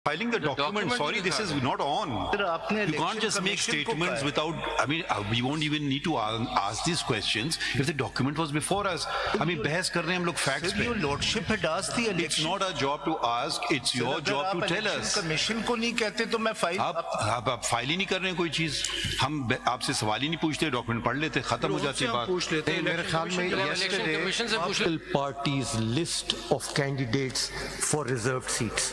Filing the document, sorry, this is not on. You can't just make statements without, I mean, we won't even need to ask these questions if the document was before us. I mean, बहस कर रहे हैं हम लोग facts पे. Your lordship had asked the election. It's not our job to ask, it's your job to tell us. Commission को नहीं कहते तो मैं फाइल आप फाइल ही नहीं कर रहे हैं कोई चीज. हम आपसे सवाल ही नहीं पूछते, डॉक्यूमेंट पढ़ लेते, खत्म हो जाती बात. पूछ लेते हैं. मेरे ख्याल में yesterday political parties list of candidates for reserved seats.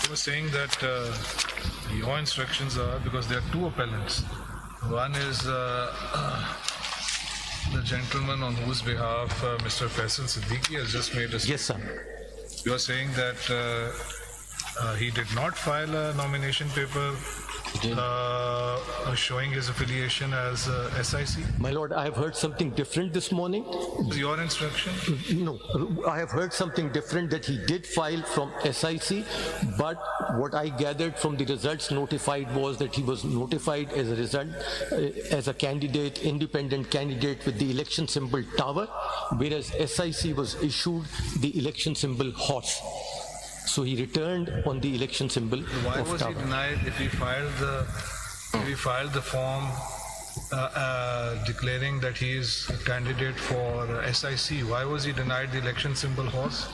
I was saying that your instructions are, because there are two appellants. One is the gentleman on whose behalf Mr. Faisal Siddiqui has just made a statement. Yes, sir. You are saying that he did not file a nomination paper showing his affiliation as SIC? My lord, I have heard something different this morning. Your instruction? No, I have heard something different, that he did file from SIC, but what I gathered from the results notified was that he was notified as a result, as a candidate, independent candidate with the election symbol tower, whereas SIC was issued the election symbol horse. So he returned on the election symbol Why of was tower. he denied if he filed the form declaring that he is a candidate for SIC? Why was he denied the election symbol horse?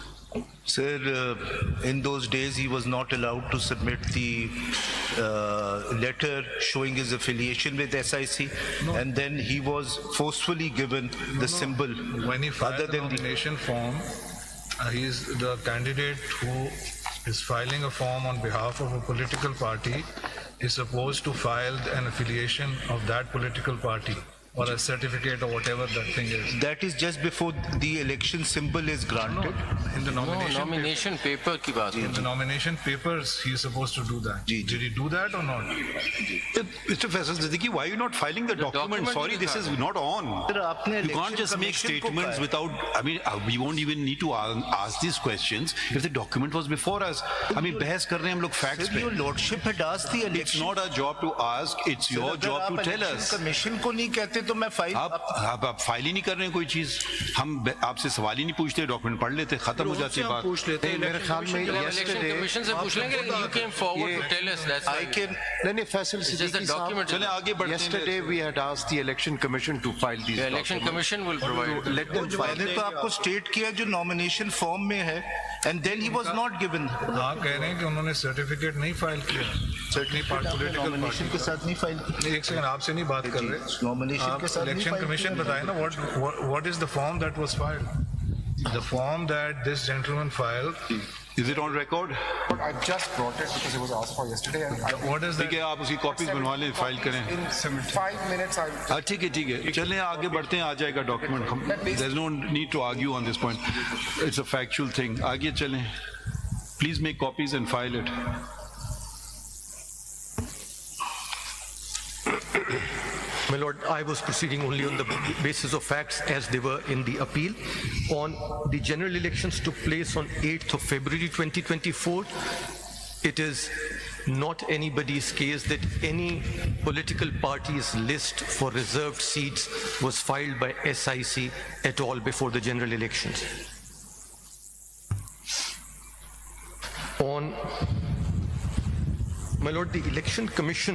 Sir, in those days he was not allowed to submit the letter showing his affiliation with SIC, and then he was forcefully given the symbol. When he filed the nomination form, he is the candidate who is filing a form on behalf of a political party is supposed to file an affiliation of that political party or a certificate or whatever that thing is. That is just before the election symbol is granted. In the nomination paper की बात है. In the nomination papers, he is supposed to do that. Did he do that or not? Mr. Faisal Siddiqui, why are you not filing the document? Sorry, this is not on. You can't just make statements without, I mean, we won't even need to ask these questions if the document was before us. I mean, बहस कर रहे हैं हम लोग facts पे. Your lordship had asked the election. It's not our job to ask, it's your job to tell us. Commission को नहीं कहते तो मैं फाइल आप फाइल ही नहीं कर रहे हैं कोई चीज. हम आपसे सवाल ही नहीं पूछते, डॉक्यूमेंट पढ़ लेते, खत्म हो जाती बात. पूछ लेते हैं. मेरे ख्याल में yesterday कमीशन से पूछ लेंगे. You came forward to tell us. That's I can नहीं Faisal Siddiqui साहब, चले आगे बढ़ते हैं. Yesterday we had asked the election commission to file these the election commission will provide. Let them file. मैंने तो आपको स्टेट किया जो नॉमिनेशन फॉर्म में है, and then he was not given. हाँ, कह रहे हैं कि उन्होंने सर्टिफिकेट नहीं फाइल किया. Certainly political नॉमिनेशन के साथ नहीं फाइल की. एक सेकंड, आपसे नहीं बात कर रहे. नॉमिनेशन के साथ नहीं इलेक्शन फाइल कमीशन बताए ना what is the form that was filed? The form that this gentleman filed. Is it on record? But I just brought it because it was asked for yesterday. And What is ठीक that? है, आप उसकी copies बनवा लें, file करें. in 5 minutes I हाँ, ठीक है. चलें आगे बढ़ते हैं, आ जाएगा document. There's no need to argue on this point. It's a factual thing. आगे चलें. Please make copies and file it. My lord, I was proceeding only on the basis of facts as they were in the appeal. On the general elections took place on 8th of February 2024. It is not anybody's case that any political party's list for reserved seats was filed by SIC at all before the general elections. On, my lord, the election commission